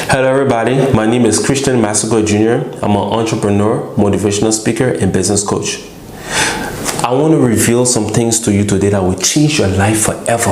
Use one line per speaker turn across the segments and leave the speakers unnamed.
Hello everybody, my name is Christian Massego Jr. I'm an entrepreneur, motivational speaker, and business coach. I want to reveal some things to you today that will change your life forever.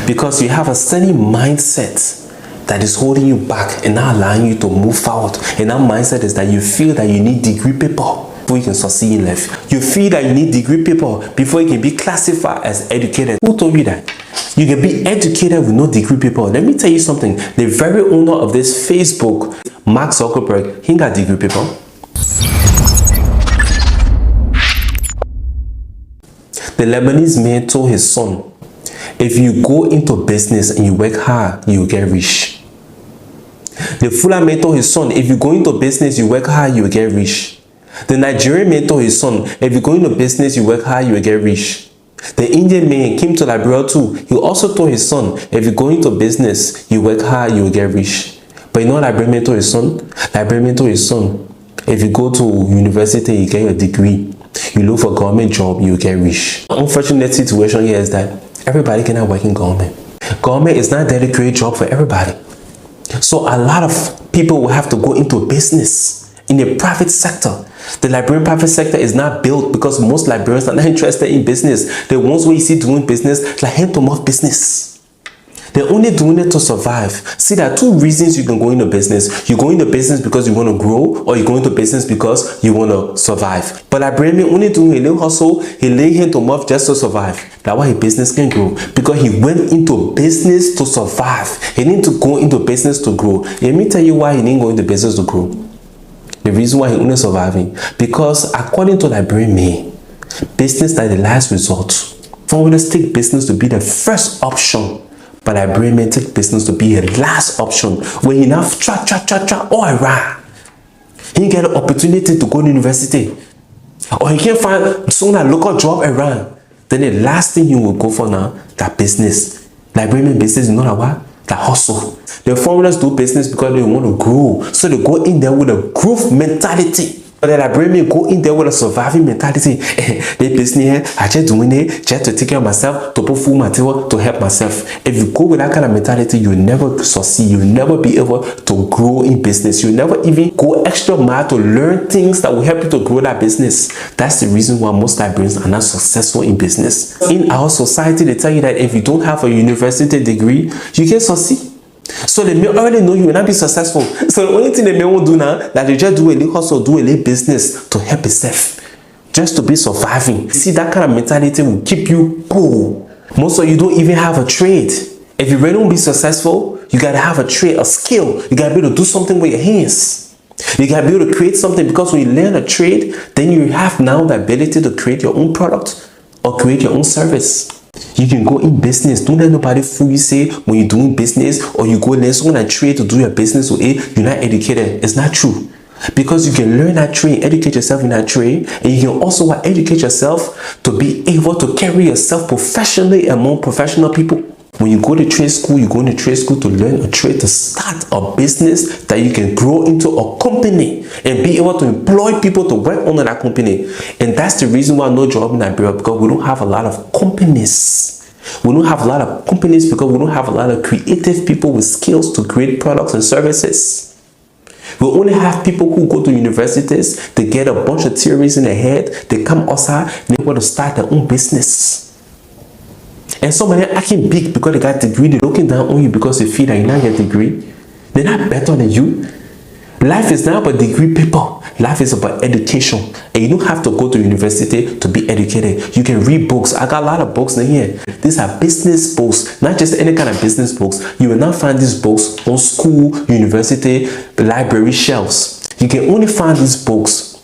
Because you have a certain mindset that is holding you back and not allowing you to move forward. And that mindset is that you feel that you need degree people before you can succeed in life. You feel that you need degree people before you can be classified as educated. Who told you that? You can be educated with no degree people. Let me tell you something. The very owner of this Facebook, Mark Zuckerberg, he got degree people. The Lebanese man told his son, if you go into business and you work hard, you will get rich. The Fulani man told his son, if you go into business, you work hard, you will get rich. The Nigerian man told his son, if you go into business, you work hard, you will get rich. The Indian man came to Liberia too. He also told his son, if you go into business, you work hard, you will get rich. But you know what Liberian man told his son? Liberian man told his son, if you go to university, you get your degree. You look for government job, you will get rich. The unfortunate situation here is that everybody cannot work in government. Government is not a dedicated job for everybody. So a lot of people will have to go into business in the private sector. The Liberian private sector is not built because most Liberians are not interested in business. The ones who you see doing business, like hand-to-mouth business. They're only doing it to survive. See, there are two reasons you can go into business. You go into business because you want to grow, or you go into business because you want to survive. But Liberian only doing a little hustle, he lay hand-to-mouth just to survive. That's why his business can grow. Because he went into business to survive. He didn't to go into business to grow. Let me tell you why he didn't go into business to grow. The reason why he only surviving, because according to Liberian me, business is the last resort. Foreigners take business to be the first option, but Liberian men take business to be a last option. When he now all around, he get an opportunity to go to university, or he can't find soon a local job around. Then the last thing you will go for now, that business. Liberian business is not a what? The hustle. The foreigners do business because they want to grow. So they go in there with a growth mentality. But the Liberian go in there with a surviving mentality. They business, I just doing it just to take care of myself, to put food material, to help myself. If you go with that kind of mentality, you'll never succeed. You'll never be able to grow in business. You'll never even go extra mile to learn things that will help you to grow that business. That's the reason why most Liberians are not successful in business. In our society, they tell you that if you don't have a university degree, you can't succeed. So they may already know you will not be successful. So the only thing they may want to do now, that they just do a little hustle, do a little business to help yourself, just to be surviving. See, that kind of mentality will keep you poor. Most of you don't even have a trade. If you really want to be successful, you got to have a trade, a skill. You got to be able to do something with your hands. You got to be able to create something, because when you learn a trade, then you have now the ability to create your own product or create your own service. You can go in business. Don't let nobody fool you say when you're doing business, or you go learn someone a trade to do your business with it, you're not educated. It's not true. Because you can learn that trade, educate yourself in that trade, and you can also educate yourself to be able to carry yourself professionally among professional people. When you go to trade school, you go into trade school to learn a trade, to start a business that you can grow into a company and be able to employ people to work under that company. And that's the reason why no job in Liberia, because we don't have a lot of companies. We don't have a lot of companies because we don't have a lot of creative people with skills to create products and services. We only have people who go to universities, they get a bunch of theories in their head, they come outside, they want to start their own business. And some of them acting big because they got a degree. They're looking down on you because they feel that you not get a degree. They're not better than you. Life is not about degree people. Life is about education. And you don't have to go to university to be educated. You can read books. I got a lot of books in here. These are business books, not just any kind of business books. You will not find these books on school, university, library shelves. You can only find these books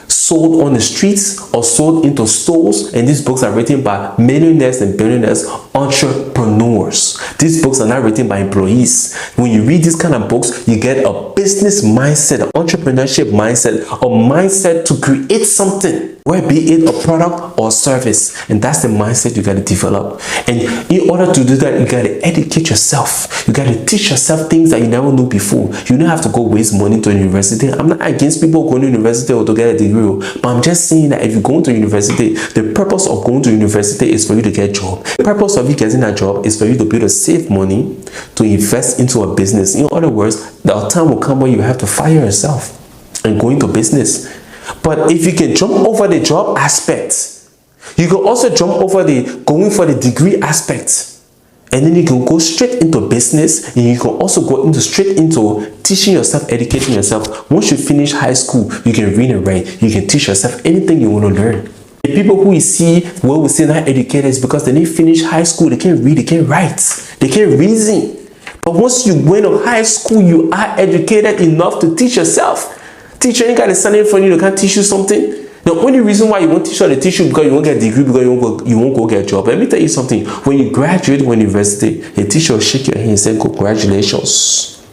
sold on the streets or sold into stores, and these books are written by millionaires and billionaires, entrepreneurs. These books are not written by employees. When you read these kind of books, you get a business mindset, an entrepreneurship mindset, a mindset to create something, whether be it a product or service. And that's the mindset you got to develop. And in order to do that, you got to educate yourself. You got to teach yourself things that you never knew before. You don't have to go waste money to university. I'm not against people going to university or to get a degree, but I'm just saying that if you go to university, the purpose of going to university is for you to get a job. The purpose of you getting a job is for you to be able to save money, to invest into a business. In other words, the time will come when you have to fire yourself and go into business. But if you can jump over the job aspect, you can also jump over the going for the degree aspect. And then you can go straight into business, and you can also go straight into teaching yourself, educating yourself. Once you finish high school, you can read and write. You can teach yourself anything you want to learn. The people who we see, well, we say not educated, is because they didn't finish high school. They can't read, they can't write, they can't reason. But once you went to high school, you are educated enough to teach yourself. Teacher ain't got to stand in front of you, they can't teach you something. The only reason why you won't teach her, they teach you because you won't get a degree, because you won't go get a job. Let me tell you something. When you graduate from university, a teacher will shake your hand and say, congratulations.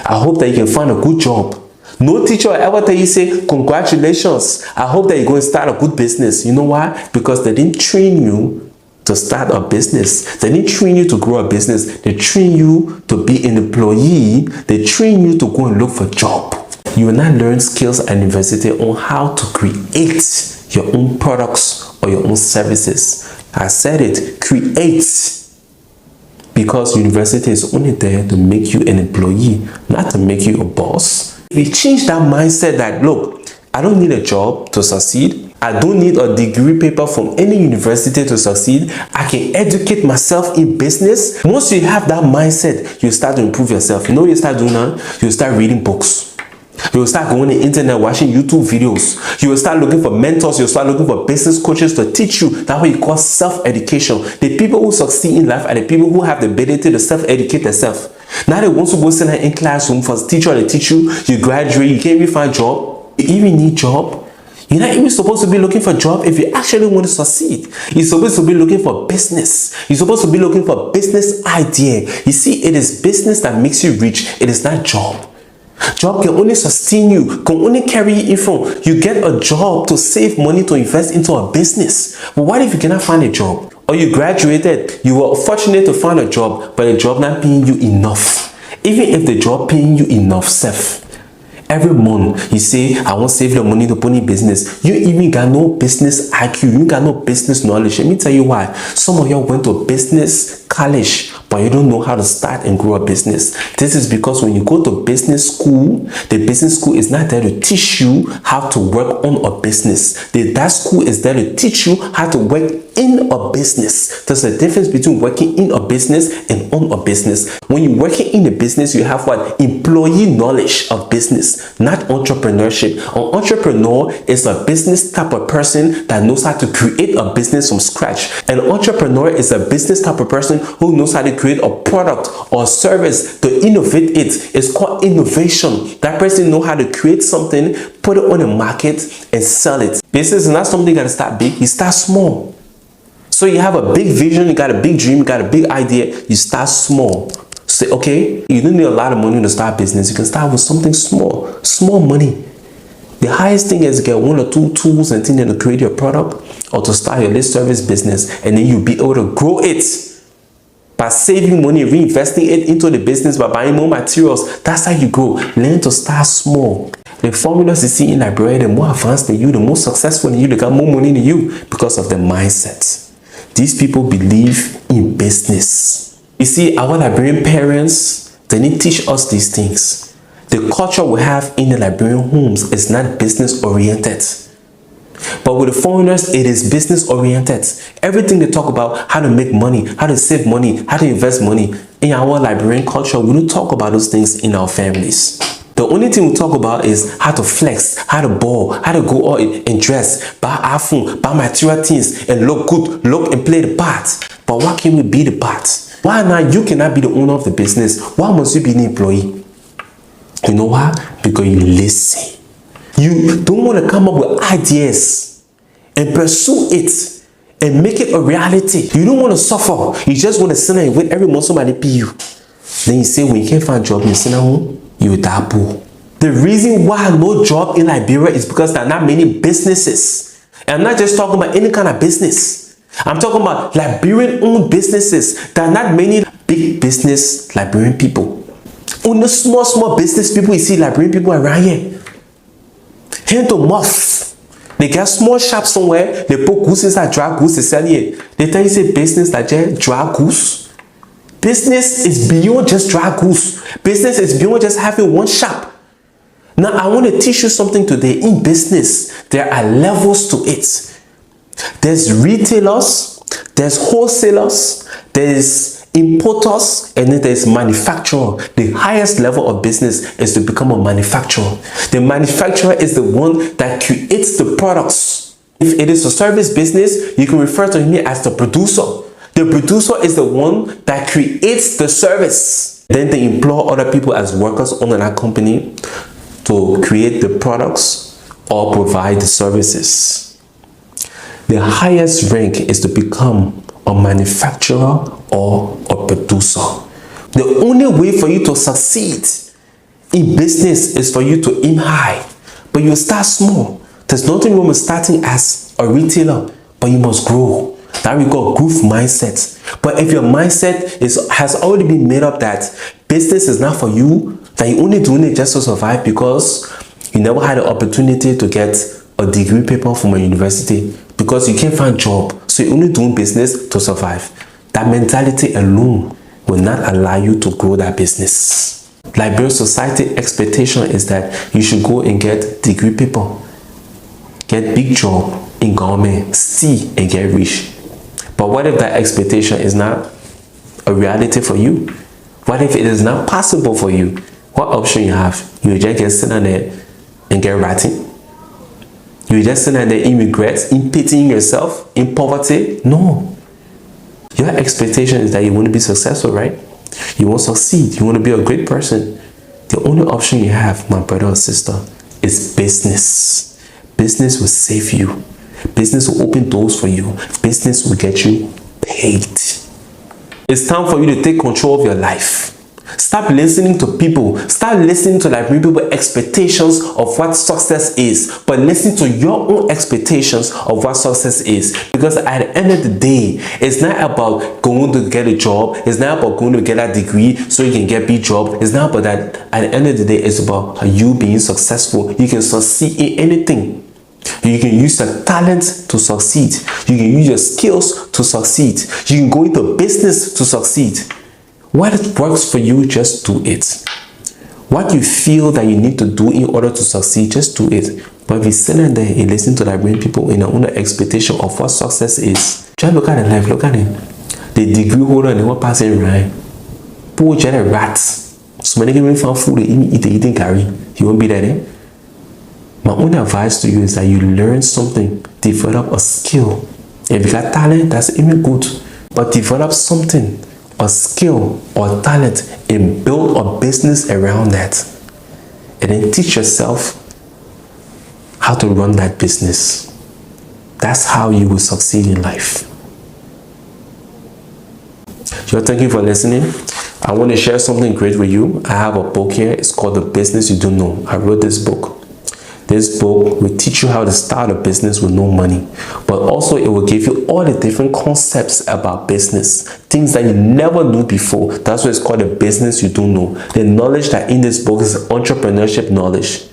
I hope that you can find a good job. No teacher will ever tell you, say, congratulations. I hope that you're going to start a good business. You know why? Because they didn't train you to start a business. They didn't train you to grow a business. They train you to be an employee. They train you to go and look for a job. You will not learn skills at university on how to create your own products or your own services. I said it, create. Because university is only there to make you an employee, not to make you a boss. If you change that mindset that, look, I don't need a job to succeed. I don't need a degree paper from any university to succeed. I can educate myself in business. Once you have that mindset, you start to improve yourself. You know what you start doing now? You start reading books. You will start going on the internet, watching YouTube videos. You will start looking for mentors. You will start looking for business coaches to teach you. That's what you call self-education. The people who succeed in life are the people who have the ability to self-educate themselves. Now they want to go sit in classroom for a teacher to teach you. You graduate, you can't even find a job. You even need a job. You're not even supposed to be looking for a job if you actually want to succeed. You're supposed to be looking for business. You're supposed to be looking for business idea. You see, it is business that makes you rich. It is not job. Job can only sustain you, can only carry you in front. You get a job to save money to invest into a business. But what if you cannot find a job? Or you graduated, you were fortunate to find a job, but the job not paying you enough. Even if the job paying you enough, every month you say, I want to save the money to put in business. You even got no business IQ, you got no business knowledge. Let me tell you why. Some of y'all went to business college, but you don't know how to start and grow a business. This is because when you go to business school, the business school is not there to teach you how to work on a business. That school is there to teach you how to work in a business. There's a difference between working in a business and on a business. When you're working in a business, you have what? Employee knowledge of business, not entrepreneurship. An entrepreneur is a business type of person that knows how to create a business from scratch. An entrepreneur is a business type of person who knows how to create a product or service to innovate it. It's called innovation. That person knows how to create something, put it on the market and sell it. Business is not something you gotta start big, you start small. So you have a big vision, you got a big dream, you got a big idea, you start small. Say, okay, you don't need a lot of money to start business. You can start with something small money. The highest thing is to get 1 or 2 tools and things to create your product or to start your list service business, and then you'll be able to grow it by saving money, reinvesting it into the business, by buying more materials. That's how you grow. Learn to start small. The formulas you see in Liberia, the more advanced than you, the more successful than you, they got more money than you because of the mindset. These people believe in business. You see, our Liberian parents, they didn't teach us these things. The culture we have in the Liberian homes is not business oriented. But with the foreigners, it is business oriented. Everything they talk about, how to make money, how to save money, how to invest money. In our Liberian culture, we don't talk about those things in our families. The only thing we talk about is how to flex, how to ball, how to go out and dress, buy iPhone, buy material things, and look good, look and play the part. But why can't we be the part? Why not? You cannot be the owner of the business. Why must you be an employee? You know why? Because you listen. You don't want to come up with ideas and pursue it and make it a reality. You don't want to suffer. You just want to sit there and wait every month somebody pay you. Then you say when you can't find a job, you sit at home, you die poor. The reason why no job in Liberia is because there are not many businesses. And I'm not just talking about any kind of business. I'm talking about Liberian-owned businesses. There are not many big business Liberian people. Only small business people you see Liberian people around here. Hand to mouth. They get small shops somewhere. They put goose inside, dry goose, they sell it. They tell you say business like that, dry goose. Business is beyond just dry goods. Business is beyond just having one shop. Now, I want to teach you something today. In business, there are levels to it. There's retailers, there's wholesalers, there's importers, and then there's manufacturer. The highest level of business is to become a manufacturer. The manufacturer is the one that creates the products. If it is a service business, you can refer to me as the producer. The producer is the one that creates the service. Then they employ other people as workers under that company to create the products or provide the services. The highest rank is to become a manufacturer or a producer. The only way for you to succeed in business is for you to aim high, but you start small. There's nothing wrong with starting as a retailer, but you must grow. That we call growth mindset. But if your mindset has already been made up that business is not for you, that you're only doing it just to survive because you never had the opportunity to get a degree paper from a university, because you can't find a job, so you're only doing business to survive, that mentality alone will not allow you to grow that business. Liberian society expectation is that you should go and get degree paper, get big job in government, see and get rich. But what if that expectation is not a reality for you? What if it is not possible for you? What option you have? You just get sitting there and get ratting? You just sitting there in regrets, in pitying yourself, in poverty? No. Your expectation is that you want to be successful, right? You want to succeed. You want to be a great person. The only option you have, my brother or sister, is business. Business will save you. Business will open doors for you. Business will get you paid. It's time for you to take control of your life. Stop listening to people. Stop listening to like people expectations of what success is, but listen to your own expectations of what success is. Because at the end of the day, it's not about going to get a job. It's not about going to get a degree so you can get a big job. It's not about that. At the end of the day, it's about you being successful. You can succeed in anything. You can use your talent to succeed. You can use your skills to succeed. You can go into business to succeed. What works for you, just do it. What you feel that you need to do in order to succeed, just do it. But if you sit in there and listen to that brain people in their own expectation of what success is, just look at their life, look at it. The degree holder and they won't pass it right. Poor just a rat. So many people find food, they eat carry. You won't be there, eh? My only advice to you is that you learn something, develop a skill. If you got talent, that's even good. But develop something, a skill or talent, and build a business around that. And then teach yourself how to run that business. That's how you will succeed in life. So thank you for listening. I want to share something great with you. I have a book here. It's called The Business You Don't Know. I wrote this book. This book will teach you how to start a business with no money, but also it will give you all the different concepts about business, things that you never knew before. That's why it's called The Business You Don't Know. The knowledge that in this book is entrepreneurship knowledge.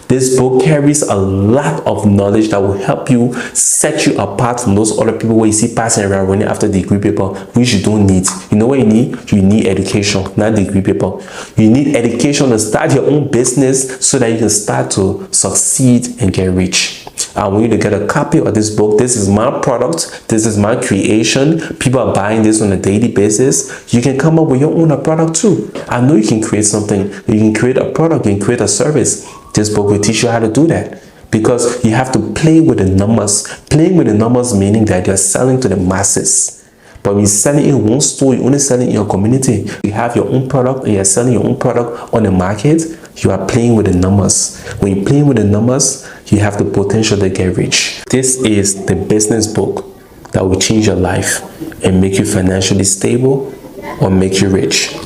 This book carries a lot of knowledge that will help you set you apart from those other people where you see passing around running after degree paper, which you don't need. You know what you need? You need education, not degree paper. You need education to start your own business so that you can start to succeed and get rich. I want you to get a copy of this book. This is my product. This is my creation. People are buying this on a daily basis. You can come up with your own product too. I know you can create something. You can create a product. You can create a service. This book will teach you how to do that, because you have to play with the numbers. Playing with the numbers meaning that you're selling to the masses. But when you're selling in one store, you're only selling in your community. You have your own product and you're selling your own product on the market. You are playing with the numbers. When you're playing with the numbers, you have the potential to get rich. This is the business book that will change your life and make you financially stable or make you rich.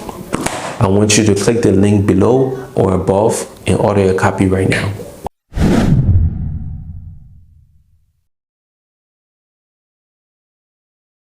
I want you to click the link below or above and order a copy right now.